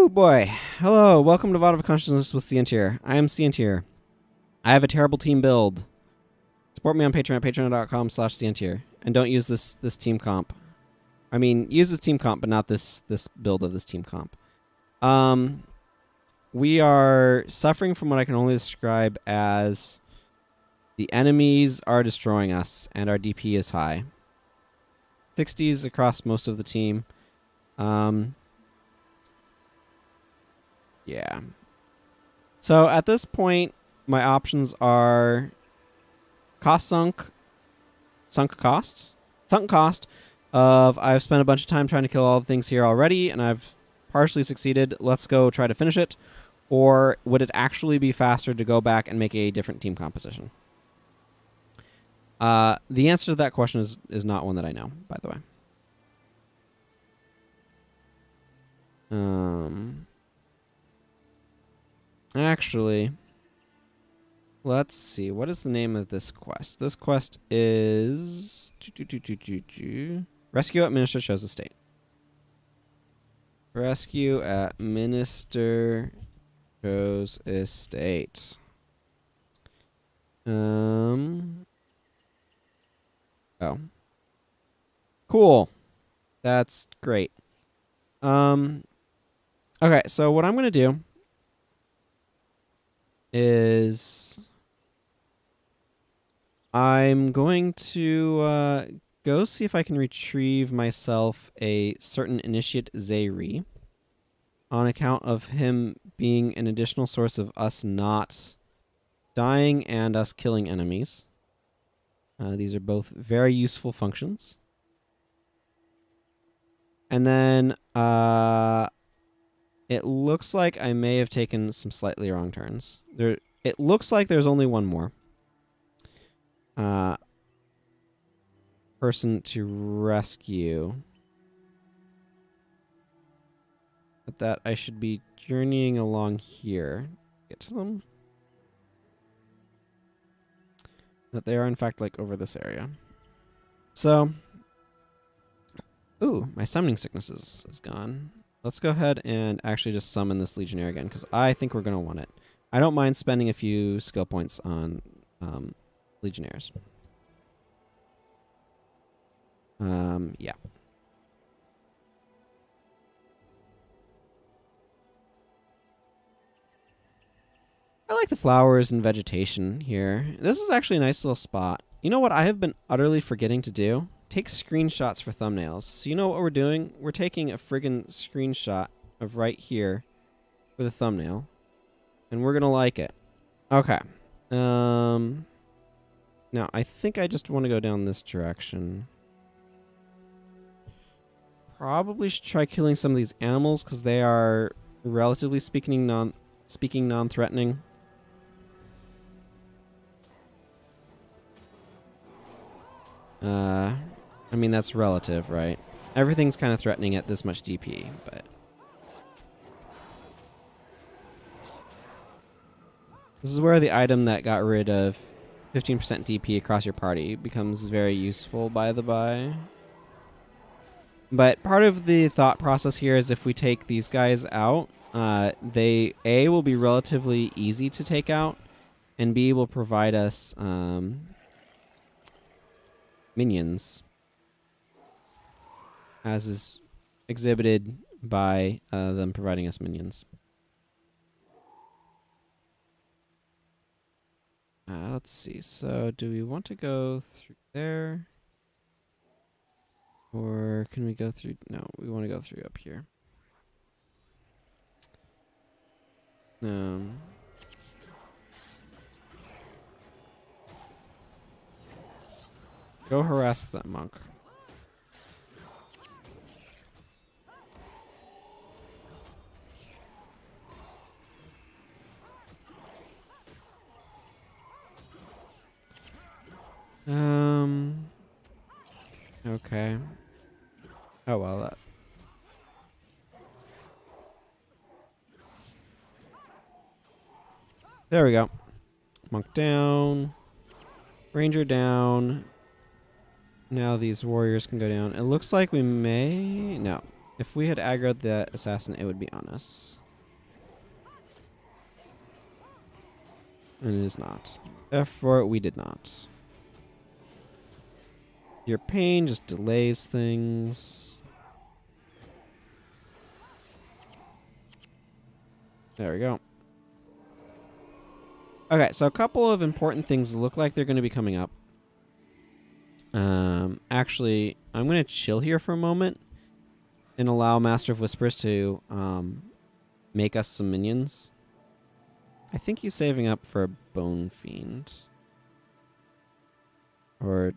Woo boy. Hello, welcome to VOD of Consciousness with Sientir. I am Sientir. I have a terrible team build. Support me on Patreon at patreon.com/Sientir. And don't use this team comp. I mean, use this team comp, but not this build of this team comp. We are suffering from what I can only describe as the enemies are destroying us, and our DP is high. 60s across most of the team. Yeah. So at this point, my options are sunk cost of I've spent a bunch of time trying to kill all the things here already, and I've partially succeeded. Let's go try to finish it. Or would it actually be faster to go back and make a different team composition? The answer to that question is not one that I know, by the way. Actually, let's see. What is the name of this quest? This quest is Rescue at Minister Cho's Estate. Rescue at Minister Cho's Estate. Oh. Cool. That's great. Okay, so what I'm going to do is I'm going to go see if I can retrieve myself a certain initiate Zayri on account of him being an additional source of us not dying and us killing enemies. These are both very useful functions. And then it looks like I may have taken some slightly wrong turns. It looks like there's only one more person to rescue. But that I should be journeying along here. Get to them. That they are, in fact, like over this area. So, ooh, my summoning sickness is gone. Let's go ahead and actually just summon this Legionnaire again, because I think we're going to want it. I don't mind spending a few skill points on Legionnaires. Yeah. I like the flowers and vegetation here. This is actually a nice little spot. You know what I have been utterly forgetting to do? Take screenshots for thumbnails. So you know what we're doing? We're taking a friggin' screenshot of right here for the thumbnail. And we're gonna like it. Okay. Now, I think I just want to go down this direction. Probably should try killing some of these animals, because they are, relatively speaking, non-threatening. I mean, that's relative, right? Everything's kind of threatening at this much DP, but... This is where the item that got rid of 15% DP across your party becomes very useful, by the by. But part of the thought process here is if we take these guys out, they, A, will be relatively easy to take out, and B, will provide us minions, as is exhibited by them providing us minions. Let's see. So, do we want to go through there? Or can we go through... No, we want to go through up here. Go harass that monk. Okay. Oh, well, that... There we go. Monk down. Ranger down. Now these warriors can go down. It looks like we may... No. If we had aggroed the assassin, it would be on us. And it is not. Therefore, we did not. Your pain just delays things. There we go. Okay, so a couple of important things look like they're going to be coming up. Actually, I'm going to chill here for a moment and allow Master of Whispers to make us some minions. I think he's saving up for a Bone Fiend. Or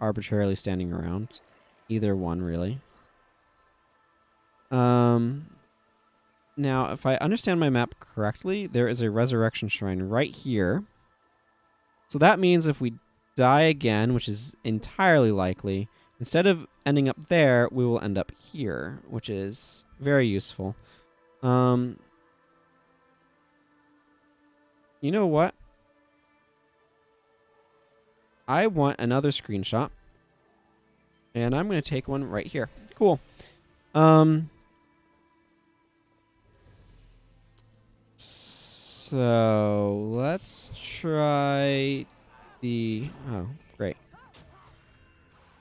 arbitrarily standing around. Either one, really. Now, if I understand my map correctly, there is a resurrection shrine right here. So that means if we die again, which is entirely likely, instead of ending up there, we will end up here, which is very useful. You know what? I want another screenshot. And I'm going to take one right here. Cool. So let's try the... Oh, great.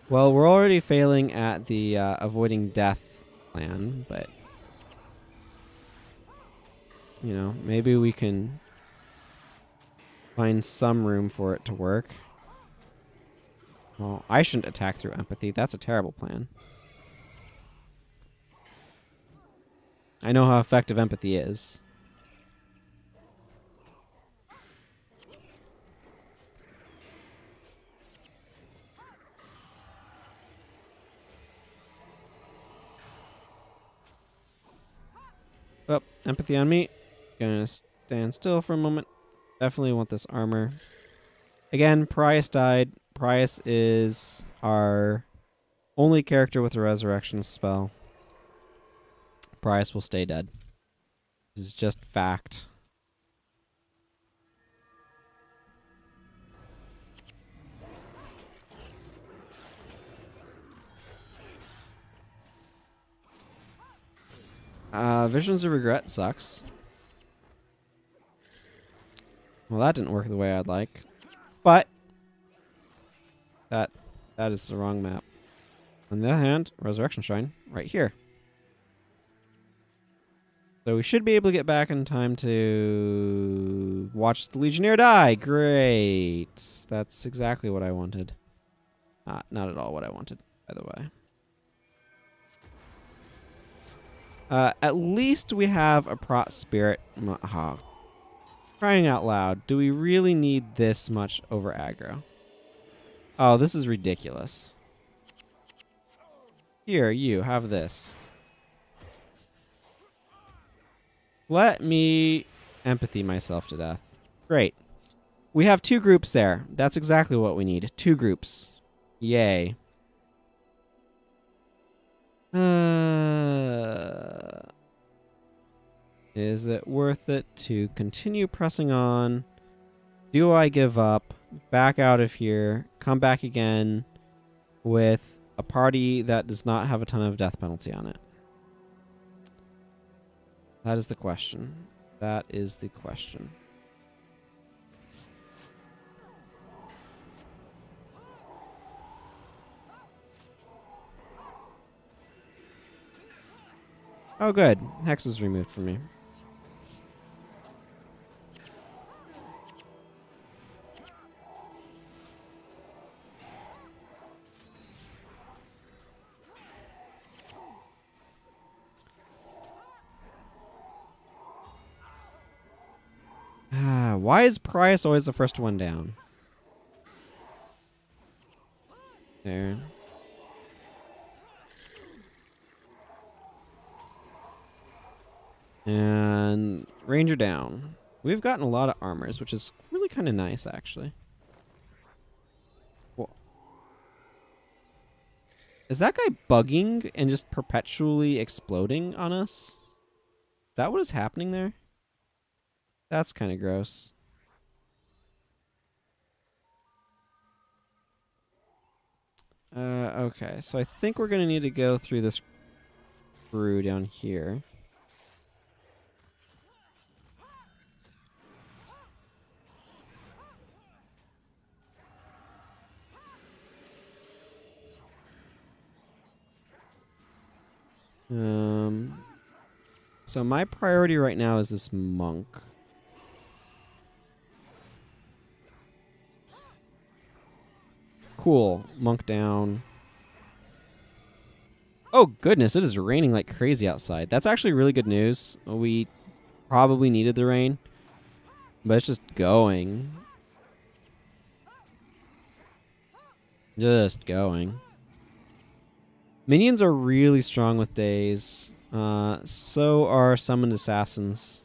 Well, we're already failing at the avoiding death plan, but... You know, maybe we can find some room for it to work. Well, I shouldn't attack through empathy. That's a terrible plan. I know how effective empathy is. Oh, empathy on me. Gonna stand still for a moment. Definitely want this armor. Again, Prius died. Prius is our only character with a resurrection spell. Prius will stay dead. This is just fact. Visions of Regret sucks. Well, that didn't work the way I'd like. But that is the wrong map. On the other hand, Resurrection Shrine right here. So we should be able to get back in time to watch the Legionnaire die. Great. That's exactly what I wanted. Not at all what I wanted, by the way. At least we have a Prot Spirit. Crying out loud. Do we really need this much over aggro? Oh, this is ridiculous. Here, you, have this. Let me empathy myself to death. Great. We have 2 groups there. That's exactly what we need. 2 groups. Yay. Is it worth it to continue pressing on? Do I give up? Back out of here. Come back again with a party that does not have a ton of death penalty on it? That is the question. That is the question. Oh, good. Hex is removed from me. Why is Prius always the first one down? There. And Ranger down. We've gotten a lot of armors, which is really kind of nice, actually. Well, is that guy bugging and just perpetually exploding on us? Is that what is happening there? That's kind of gross. Okay, so I think we're going to need to go through this through down here. So my priority right now is this monk. Cool. Monk down. Oh, goodness. It is raining like crazy outside. That's actually really good news. We probably needed the rain. But it's just going. Just going. Minions are really strong with days. So are summoned assassins.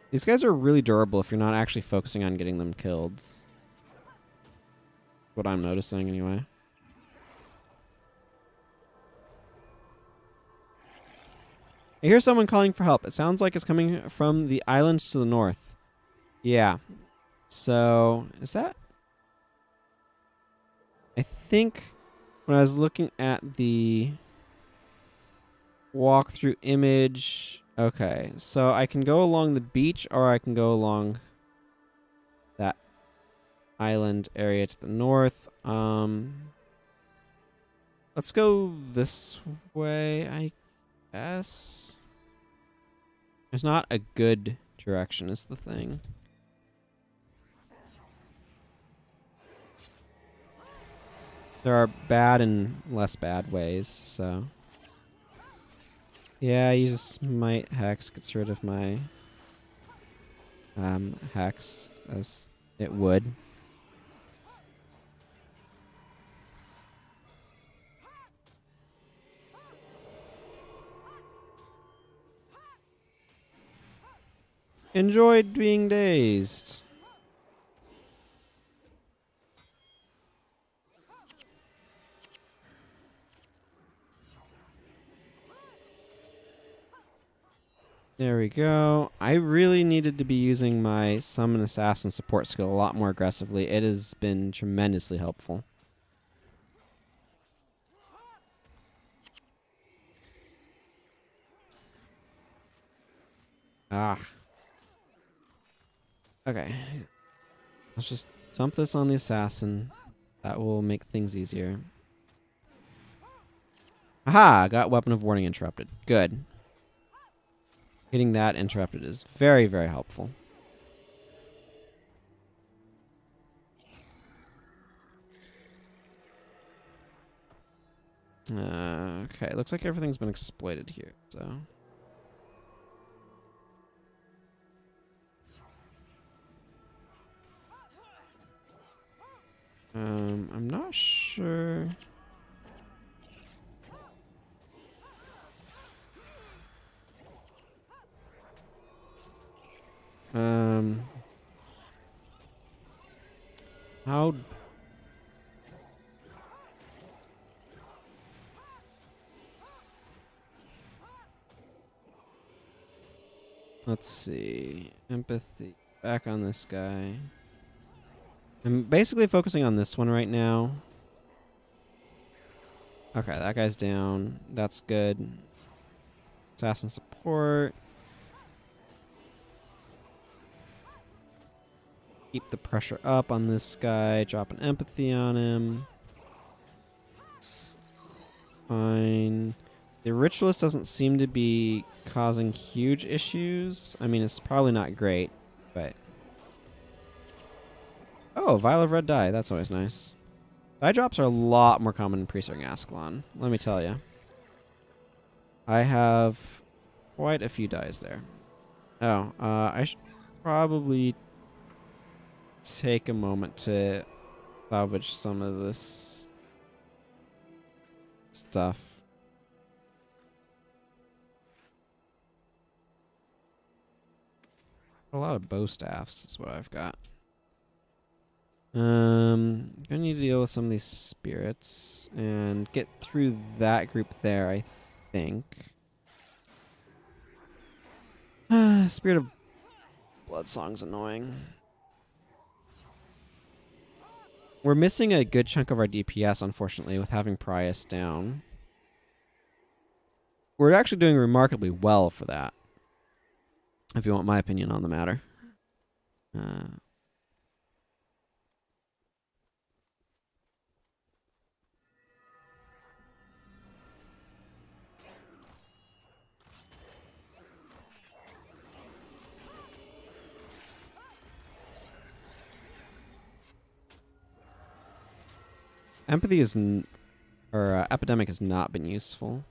These guys are really durable if you're not actually focusing on getting them killed. What I'm noticing, anyway. I hear someone calling for help. It sounds like it's coming from the islands to the north. Yeah. So, is that... I think when I was looking at the walkthrough image... Okay, so I can go along the beach or I can go along that island area to the north. Let's go this way, I guess. There's not a good direction is the thing. There are bad and less bad ways, so... Yeah, you just might hex, gets rid of my hex as it would. Enjoyed being dazed. There we go. I really needed to be using my Summon Assassin support skill a lot more aggressively. It has been tremendously helpful. Ah. Okay. Let's just dump this on the Assassin. That will make things easier. Aha! Got Weapon of Warning interrupted. Good. Getting that interrupted is very, very helpful. Okay, looks like everything's been exploited here, so... I'm not sure... How... Let's see. Empathy. Back on this guy. I'm basically focusing on this one right now. Okay, that guy's down. That's good. Assassin support. Keep the pressure up on this guy. Drop an empathy on him. It's fine. The ritualist doesn't seem to be causing huge issues. I mean, it's probably not great, but... Oh, vial of red dye. That's always nice. Dye drops are a lot more common in Pre-Serving Ascalon, let me tell you. I have quite a few dyes there. Oh, I should probably take a moment to salvage some of this stuff. A lot of bow staffs is what I've got. Gonna need to deal with some of these spirits and get through that group there, I think. Spirit of Blood Song's annoying. We're missing a good chunk of our DPS, unfortunately, with having Prius down. We're actually doing remarkably well for that, if you want my opinion on the matter. Empathy is... Epidemic has not been useful.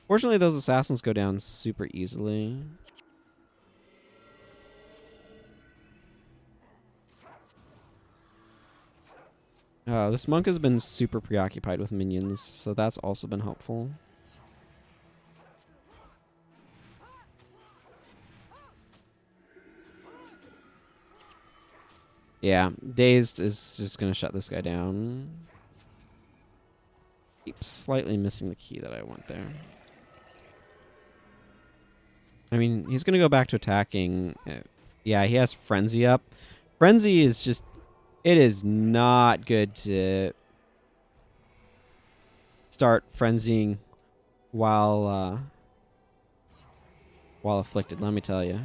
Fortunately, those assassins go down super easily. This monk has been super preoccupied with minions, so that's also been helpful. Yeah, Dazed is just going to shut this guy down. Keep slightly missing the key that I want there. I mean, he's going to go back to attacking. Yeah, he has Frenzy up. Frenzy is just... It is not good to start frenzying while afflicted, let me tell you.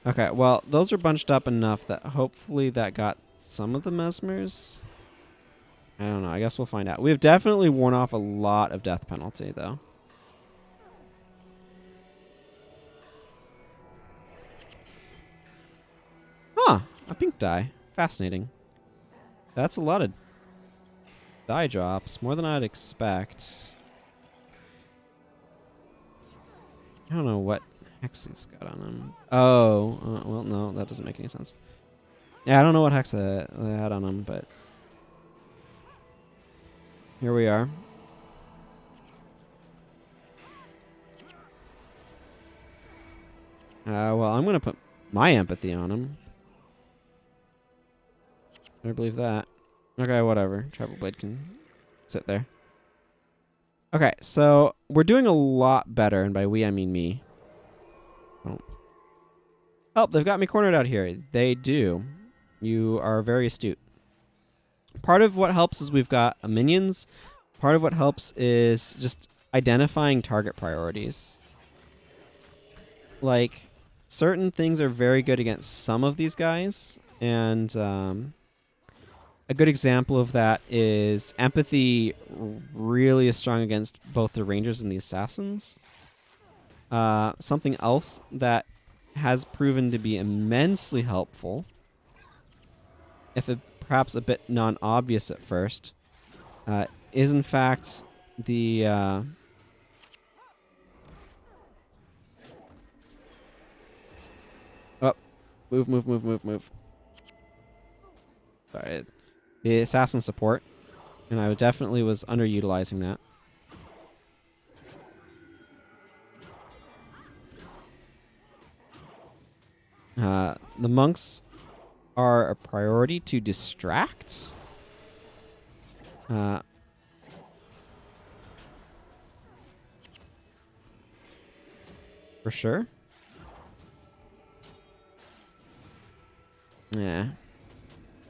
Okay, well, those are bunched up enough that hopefully that got some of the mesmers. I don't know. I guess we'll find out. We've definitely worn off a lot of death penalty, though. Huh. A pink die. Fascinating. That's a lot of die drops. More than I'd expect. I don't know what hex he's got on him. Oh. Well, no. That doesn't make any sense. Yeah, I don't know what hex they had on him, but... Here we are. Well, I'm going to put my empathy on him. I believe that. Okay, whatever. Tribal Blade can sit there. Okay, so we're doing a lot better, and by we, I mean me. Oh, they've got me cornered out here. They do. You are very astute. Part of what helps is we've got minions. Part of what helps is just identifying target priorities. Like, certain things are very good against some of these guys, and a good example of that is empathy really is strong against both the rangers and the assassins. Something else that has proven to be immensely helpful, if perhaps a bit non-obvious at first, is in fact the... Move. Sorry. The assassin support. And I definitely was underutilizing that. The monks are a priority to distract. For sure. Yeah.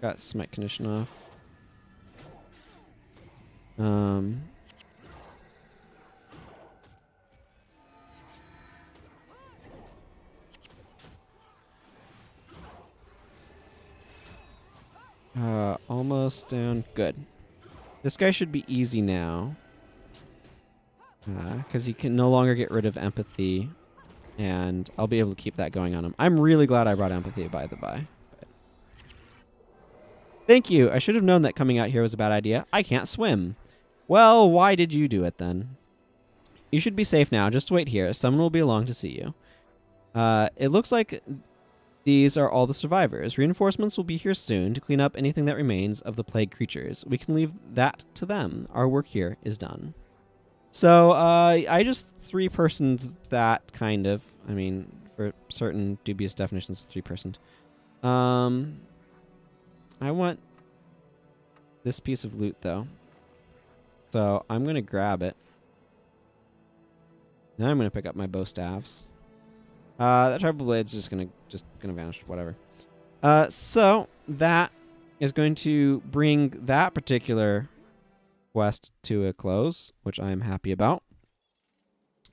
Got smite condition off. Almost down. Good. This guy should be easy now. Because he can no longer get rid of empathy. And I'll be able to keep that going on him. I'm really glad I brought empathy, by the by. Thank you. I should have known that coming out here was a bad idea. I can't swim. Well, why did you do it then? You should be safe now. Just wait here. Someone will be along to see you. It looks like these are all the survivors. Reinforcements will be here soon to clean up anything that remains of the plague creatures. We can leave that to them. Our work here is done. So, I just three-personed that, kind of. I mean, for certain dubious definitions of three-personed. I want this piece of loot, though. So I'm going to grab it. Now I'm going to pick up my bow staves. That tribal blade's just gonna vanish. Whatever. So that is going to bring that particular quest to a close, which I am happy about.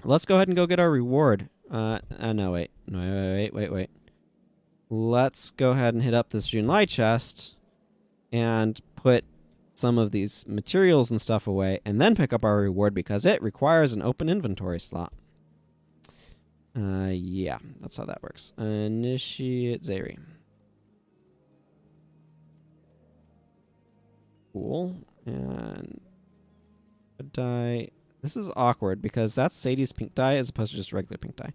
Let's go ahead and go get our reward. No, wait. Let's go ahead and hit up this Junlai chest and put some of these materials and stuff away, and then pick up our reward because it requires an open inventory slot. Yeah, that's how that works. Initiate Zeri. Cool. And a dye. This is awkward because that's Sadie's pink dye as opposed to just regular pink dye.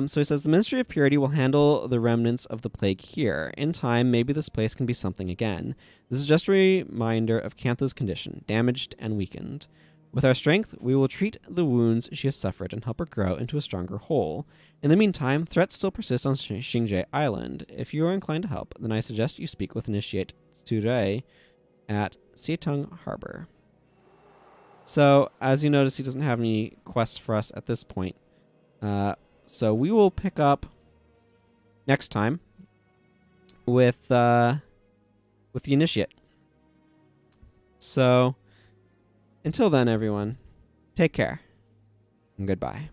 So he says, the Ministry of Purity will handle the remnants of the plague here. In time, maybe this place can be something again. This is just a reminder of Cantha's condition, damaged and weakened. With our strength, we will treat the wounds she has suffered and help her grow into a stronger whole. In the meantime, threats still persist on Xingje Island. If you are inclined to help, then I suggest you speak with Initiate Tsure at Seitung Harbor. So, as you notice, he doesn't have any quests for us at this point. So we will pick up next time with the Initiate. So, until then, everyone, take care and goodbye.